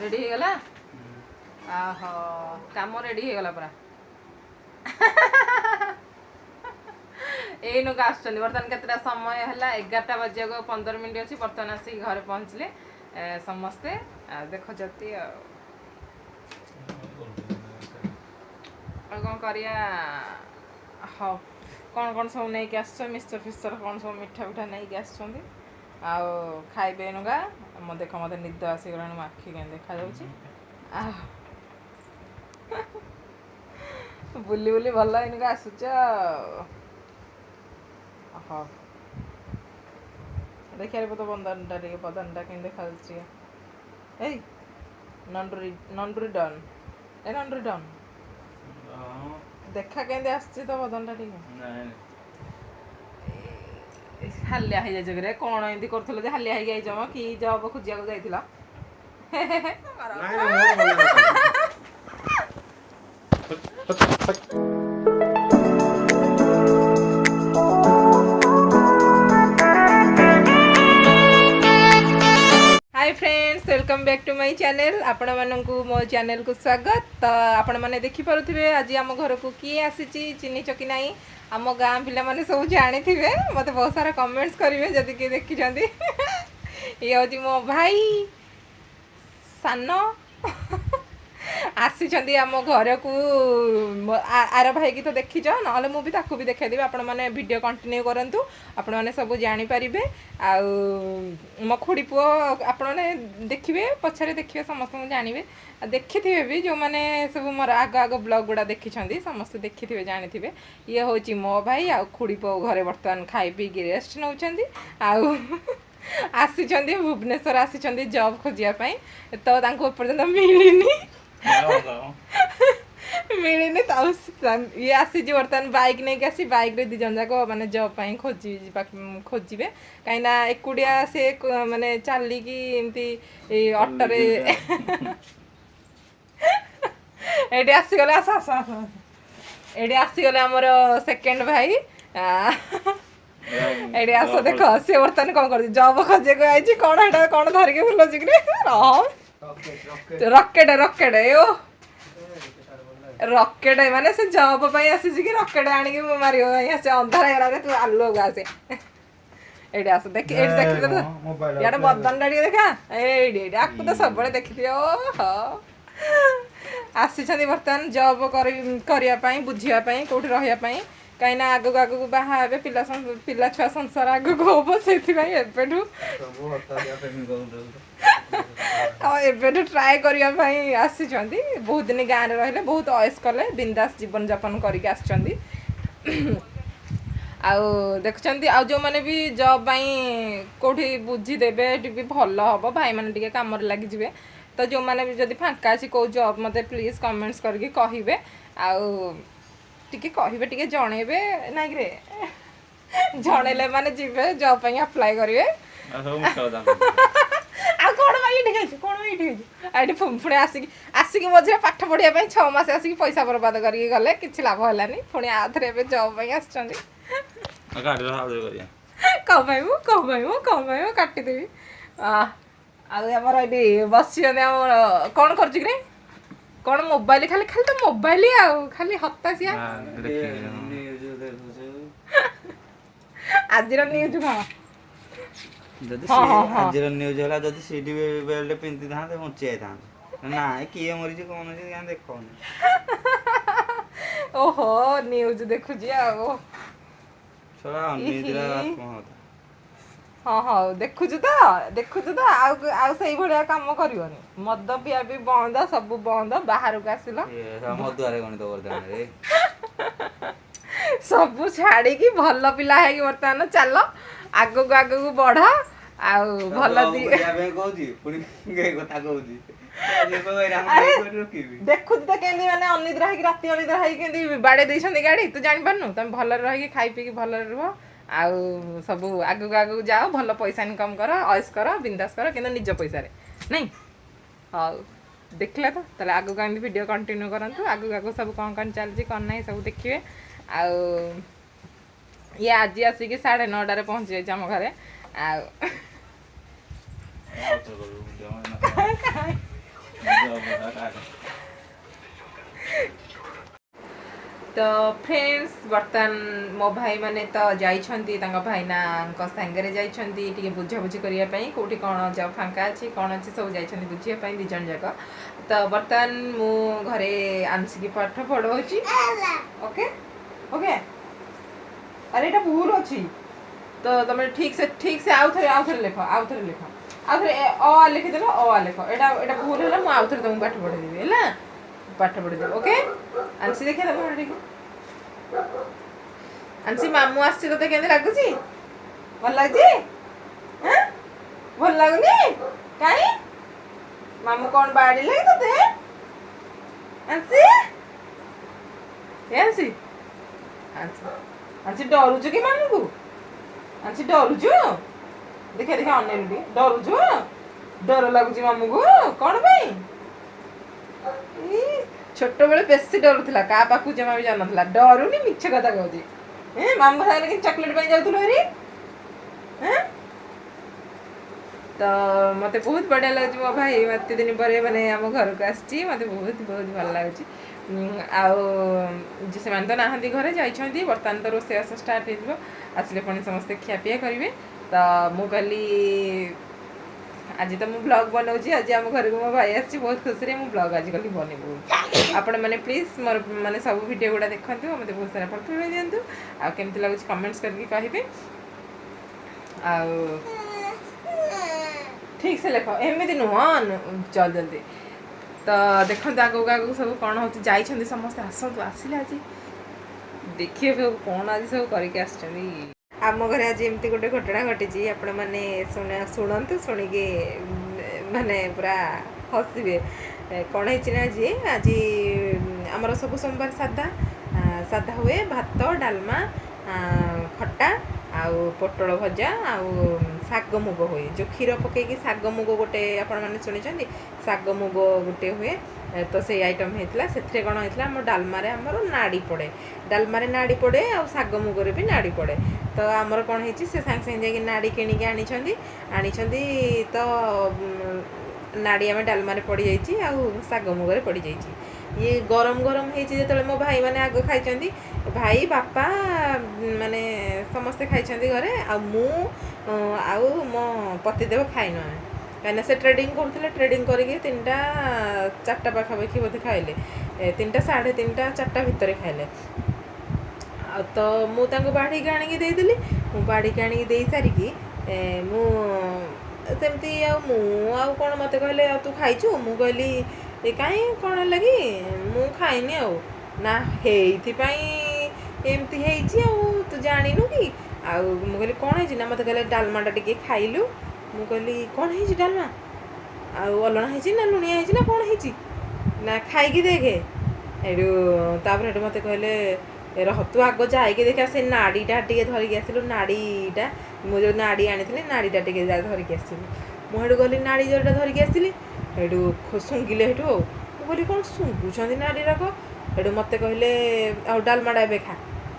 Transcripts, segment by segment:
Ready हो गला आहो काम रेडी हो गला पूरा एनु का आछन बर्तन केतरा समय हला 11टा बजे को 15 मिनिट अछि बर्तन आसी घर पहुंचले समस्ते देखो जति कौन करिया हाँ कौन कौन सब नहीं के आस मिक्सचर फिक्सचर कौन सब मिठा मिठा नहीं के आस खाइबे नुगा मो देख मत निद आसीगला आखि के देखा जा बुली बुली भल इनका आसुच हाँ देखिए तो बंधनटा टे बदनटा कि देखा ए नंडुरी डन ए नंडुरी डन देखा के आसछि तो बदनटा टे हालिया हो जाए कौन एमती कर हालिया हो जाइम कि जब खोजा को जाइला hi friends welcome back to my channel आपण माननकु मो चैनल को स्वागत तो आपण माने देखि पारुथिबे आज हम घर को किए आसीची चिन्नी चकी नाही आम गाँ पिला माने सब जानी थे मत बहुत सारा कमेंट्स करेंगे जदि किए देखी ये हूँ मो भाई सान आसी आम घर को आर भाई की तो देखीच ना मुझे ताकू भी देखाइदेवी आपण मैंने वीडियो कंटिन्यू करूँ आपण मैंने सब जानीपारे आ मो खुड़ी पुओ आपण मैंने देखिए पछरे देखिए समस्त जानवे देखी थे भी जो मैंने सब मोर आग आग ब्लॉग गुड़ा देखी समस्त देखी थे जानी थे ये हूँ मो भाई आ खुड़ी पुओ घरे बर्तमान खाई पी रेस्ट नौ आसी भुवनेश्वर आसी जॉब खोजापी तो पर्यटन मिलनी मिलनी ये आसी बर्तमान बाइक नहीं आसी बाइक रे 2 जन जाक माने जॉब खोजे कहीं एकुड़िया से माने चलिकी एमती ऑटो रे एडी आसीगले आस आस आस एडी आसीगले हमर सेकंड भाई एडी आस देख से बर्तमान कौन कर जॉब खोजे को आइछि कोन हेटा कोन धरिके बुलो जिकरे रॉकेट रॉकेट यो रॉकेट माने से जॉब पई आसी कि रॉकेट आनी के मारियो आसे अंधार हेरा तू आलो गासे एडी आस देख एडी देख तो याडा बदन डाडी देखा एडी आकु तो सब बळे देखिथियो हो आसी छथि बर्तमान जॉब करिया पई बुझिया पई कोठी रहिया पई कहीं आग आग को बाहा हे पिला छुआ संसार आग को हम से एबेठू ट्राए करने आसी बहुत दिन गाँव में रहिले बहुत अयस कले बिंदास जीवन यापन करके आसुँच देखुं आ जो मैंने भी जॉब कौटी बुझीदेवे भी भल हम भाई मैंने कम लगे तो जो मैंने भी जब फाँका अच्छी कौ जॉब मत प्लीज कमेंट्स करके कहे टिके कहिबे टिके जणेबे नाइ रे जणेले माने जिबे जॉब पई अप्लाई करिवे आ कोन भाई ठीक आइडी पुणे आसिकी मझे पाठ पढ़िया पई 6 मास आसिकी पैसा बर्बाद करके गले किछि लाभ हलानी पुणे आथरे बे जॉब पई आछचंदी गाडी हाल करिया कमाइबो काटी देबी आ हमर आइडी बसियने हमर कोन करछि रे कौन मोबाइल खाली खाली तो मोबाइल खाली हताशिया आज न्यूज कौन आज न्यूज होला जदी सीडी बेल्ट पिंति थाते मुचे था ना किए मरि जे कोन जे गां देखो ओहो न्यूज देखु जी छोरा निद्रा आत्मा होता हाँ हाँ देखु तो आउ से भाया कम करनी मद पिया भी बंद सब बंद बाहर को आसिल सब छाड़ी भल पिला है बर्तमान चल आग को बढ़ भल देखु तो केंदी माने अनिद्रा है राति अनिद्रा है केंदी बाड़े देछन गाड़ी तू जानि पारनु तुम भल रही खाई पी भल रह आउ सब आगू जाओ भल पैसा इनकम कर अयस कर बिंदास कर कि निज पैसा नहीं हाँ देखला तो ताले आगू का वीडियो कंटिन्यू करंतु आगू सब कौन कौन चलती कौन नहीं सब देखिए ये आज आसिक 9:30 पहुँच जाए आम घरे तो फ्रेंड्स बर्तमान मो भाई माने तो जाइछंती तांका भाईना सांगे जाइछंती टिके बुझाबुझी करिया पई कोठी कौन जब फांका अच्छी कौन अच्छी सब जाइछंती बुझिया पई दी जन जाक तो बर्तमान मु घरे आंसी की पाठ पढ़ाउची ओके ओके अरे एटा भूल अछि तो तुम ठीक से आउ थे लिख आउ थे अ लिखि देलो अ लिख एटा भूल होला मु आउ थे तुम पाठ पढ़ा देबी हैला पाठ पढ़ा देबी ओके आंसी देखिए तब ठीक आंसी मामू आसी तो केंदे लागुची भल लागुची हैं भल लागुनी काई मामू कौन बाड़ी लगे तोते आंसी ए आंसी आंसी आंसी डरुचु कि मामू को आंसी डरुचु देखा देखा अनेलुटी डरुचु डर लागुची मामू को कौन भाई छोट बेले बेसी डरुला क्या पाखु जमा भी जाना डरुनी मिछ कथा कहूँ मामू सागर कि चॉकलेट पे जाऊँ हरी तो मत बहुत बढ़िया लगे मो भाई एत दिन पर मैंने आम घर को आसी मत बहुत बहुत भल लगे से तो नहांती घरे जाइछंती बर्तमान तो रोषेईबास स्टार्ट हो आसिले पुणी समस्ते खियापिया करेंगे तो मु कहली आज तो मुझे ब्लॉग बनाऊँगी आज आम घर को मो भाई आसी बहुत खुशी मुझे ब्लॉग आज कल बनइबू आपण मैंने प्लीज मोर मैंने सब वीडियो गुड़ा देखते मत बहुत सारा फटो दिंतु आमती लगुच कमेंट्स करके कहे ठीक से लिख एमती नुह चल जल्दी तो देखते आगू आगू सब कौन हो जाइए समस्ते आसतु आसिले आज देखिए कौन आज सब करके आस आम घरे आज एमती गोटे घटना घटी आपण मैंने शुणु शुणिकी माने पूरा हसबे कौन है आज आज आमर सब सोमवार सादा सादा हुए भात डालमा खट्टा आउ पोटल भजा आउ शाग मुग हुए जो क्षीर पकईकि शाग मुग गोटे आपण मैंने शुणी शाग मुग गोटे हुए तो से आइटम होता से कौन होता आम डालमारे आमर नाड़ी पड़े डालमारे नाड़ी पड़े आउ शाग मुगरे भी नाड़ी पड़े तो आमर कौन है से सागे सागे जाकि नाड़ी किणिकी आनी तो नाड़ी आम डालमारे पड़ जाइए आउ शाग मुगरे पड़ जाइए ये गरम गरम होते मो भाई मैंने आग खाई भाई बापा माने समस्ते खाई घरे आ मो पतिदेव खाइन कहीं से ट्रेडिंग करते ट्रेडिंग करके 3टा 4टा पाखापाखि बोधे खाइले 3टा 3:30 4टा भितर खाइले तो मुझे बाढ़ी आणिकी देदेली मु बाढ़ी आणिकी दे सारिकी मुमती कौन मत कहले तू खाइचु मु कहली कहीं कौन है कि मु खाइनी ना एमती तू जानू कि आउ कहली कौन है ना मत कहले डालमाटा टिके खाइलु मु कहली कौन है डालमा आउ अलणा है ना लुणिया है ना कौन है ना खाई देखे एटू मत कहले रह तू आग जाइए देखा से नाड़ीटा टे धरिकी आसलु नाड़ीटा मुझे नाड़ी आनी नाड़ीटा टे धरिकी आसलु मुझे गली नाड़ी जोटा धरिकी आसली एटू शुंगिले हेटू बोली कौन शुंगुंट नाड़ीराक एटू मत कहले आ डालमाटा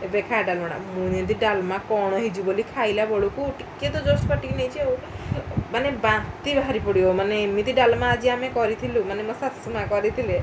एबे खा डालमाटा मुझे डालमा कौन हो बोली खाइला बेलू टिके तो जस्ट काटिक नहीं माने बांती बाहरी पड़ो माने एमती डालमा आज आम करूँ माने मो सासु माँ करते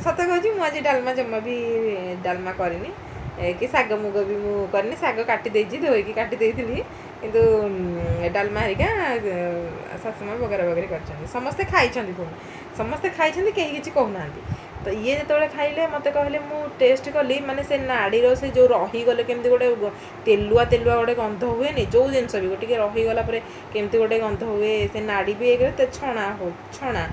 सत कहूँ मुझे डालमा जमा भी डालमा करनी कि शाग मुग भी मुझे शाग काटी धोईकी काटी किंतु डालमा हरिका सासु माँ बगरा बगरी कर समस्ते खाई पुणी समस्ते खाई कहीं किसी कहूना तो ये जो खाइले मत कहले मु टेस्ट कली माने से नाड़ीर से जो रहीगले केमती गोटे तेलुआ तेलुआ गोटे गंध हुए नहीं जो जिनस भी गोटे रहीगला केमती गोटे गंध हुए से नाड़ी भी एक छणा हो छणा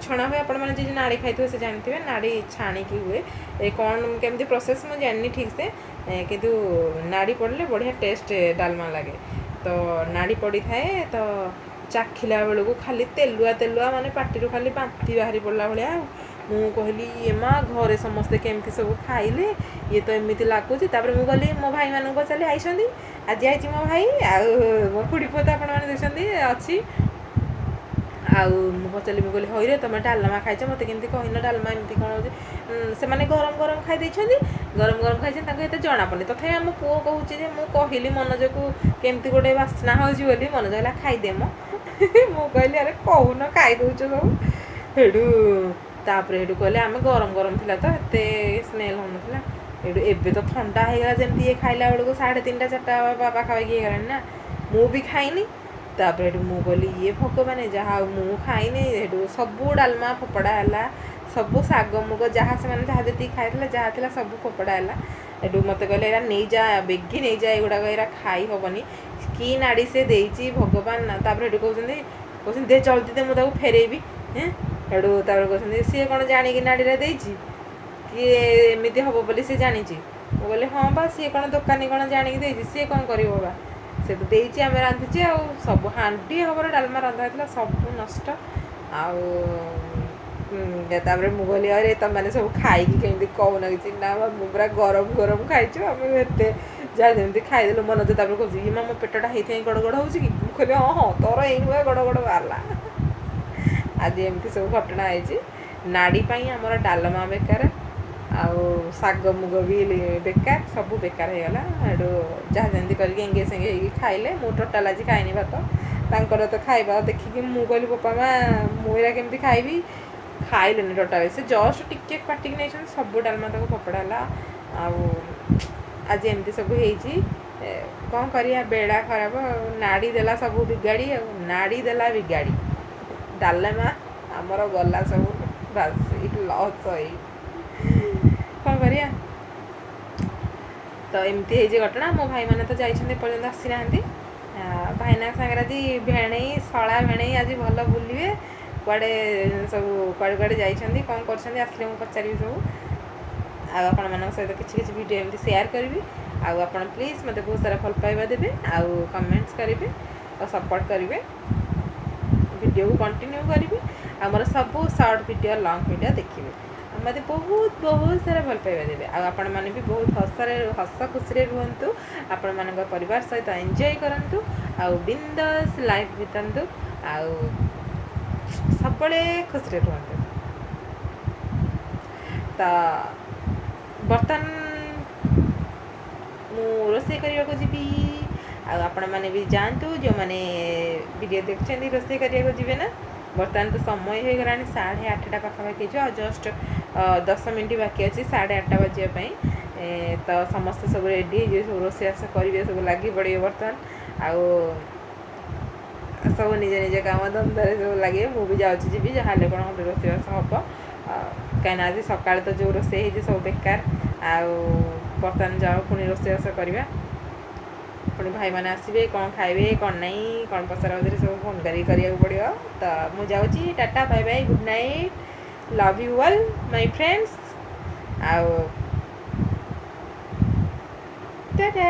छणा हुए आपण मैंने जो नाड़ी खाई से जानते हैं नाड़ी छाणिकी हुए कौन केमती प्रोसेस मुझे जाननी ठीक से किंतु नाड़ी पड़े बढ़िया टेस्ट डालमा लगे तो नाड़ी पड़ी थाए तो चाखिला बेलू खाली तेलुआ तेलुआ माने पार्टी खाली बांती बाहरी पड़ला भाया मु कहली ये माँ घरे समस्ते केमती सब खाइले ये तो एमती लगुच मुझे कहली मो भाई मानू पचारे आई आज आई मो भाई मो खुड़ी पुआ तो आप देखते अच्छी पचारि मुझे कहली हईरे तुम डालमा खाइच मत केमती कहन डालमा एमती कौन हो से गरम गरम खाई गरम गरम खाई ये जना पड़े तथा आम पुओ कहूँ मुझे कहली मनोज को केमती गोटे बास्ना हो मनोज कहला खाईदे मो कहली अरे कहून खाई दौच सब हेडू तापर हेडू कहले आम गरम गरम थिला तो एते स्मेल होनथिला हेडू एबे तो ठंडा हेगला जेमती ये खाइला बेलको 3:30 4टा पाखापाखि हेगलानी ना मु भी खाइनी तापर हेडू मु कहली ये भगवान जहाँ मु खाइनी हेडू सबू डालमा फोपड़ा है सबू शाग मुग जहाँ से मैंने जहाँ जी खाई जहाँ थी सब फोपड़ा है एटू मत कहले एरा नहीं जा बेगी नहीं जा एगुड़ाक एरा खाई हेनी कि नाड़ी से देती भगवान तापर हेटू कहते दे जल्दी दे मुझे फेरेबी हेँ हेटू तापर कहते सी कौन जाणी नाड़ी देती कि एमती हम बोली सी जानी बोले हाँ बा सी कौन दुकानी कौन जाणी देती सी कौन कर से तो देती आम रांधीचे आ सब हांडी हबर डालमा रंधा होता सब नष्ट आपर मुझे अरे तुम मैंने सब खाई कमी कहना कि ना मुझे पूरा गरम गरम खाइचु आम एत जहाँ जमी खाईदेलु मन जो तापर कह मो पेटा होती गड़गड़ हो कहली हाँ हाँ तोर यही हुए गड़गड़ बाहरला आज एमती सब घटना है नाड़ी आमर डालमा बेकार आउ शाग मुग भी बेकार सब बेकार हो गला हेटू जहाँ जमी करके एंगे सेंगे खाइले मु टोटाल आज खाइनी भात तांकर तो खाइबा देखिकी मु कहली बापा माँ मुझे केमती खाइबी खाइलेनि टोटाल से जस्ट टिके काटिक नहीं सब डालमा तक फोपड़ा है आज एमती सब हो कौन करिया बेड़ा खराब नाड़ी देला सब बिगाड़ी नाड़ी देला बिगाड़ी डालमा आमर गला सब बास लस कौन करिया तो एमती हो घटना मो भाई मैंने तो जाइए पर्यटन आसी ना भाईना सागर आज भेणे शला भेणे आज भल बुलिए कुआड़े सब कुआड़े कुआड़े जाइए कौन कर आसले मुझे पचारि सब आपण मान सहित किसी वीडियो एमती शेयर करी आपण प्लीज मत बहुत सारा भल पाइबा देवे आउ कमेंट्स करेंगे और सपोर्ट करेंगे वीडियो को कंटिन्यू करी आमर सब शॉर्ट वीडियो लॉन्ग वीडियो देखिए मत बहुत बहुत सारा भल पाइबा देवे आपण मैंने भी बहुत हस खुशी रुहतु आपण मान परिवार सहित एंजॉय करंतु आउ बिंदास लाइफ बितांतु आउ सब खुशी रुहतु तो बर्तन मु रोसे करने को जीवी आपण मैंने भी जानतु जो मैंने वीडियो देखते रोसे करने को जीवे ना बर्तमान तो समय हो गलानी 8:30 पाखापाखि जस्ट 10 मिनट बाकी अच्छी 8:30 बजापी तो समस्त सब रेडी सब रोषेस करेंगे सब लगे पड़े बर्तमान आउ सब निजे निजे काम धंधारे सब लगे मुझे जाऊँगी जी जहाँ कौन गोटे रोषेबास हम कहीं आज सका तो जो रोसे सब बेकार बर्तमान जाओ पुणी रोषेबास करवा पुणी भाई मैंने आसवे कौन खाइबे कौन नहीं कौन पचारा उधर सब फोन करा पड़ो तो मुझे जाऊँगी tata bye bye good night love you all my friends Tata.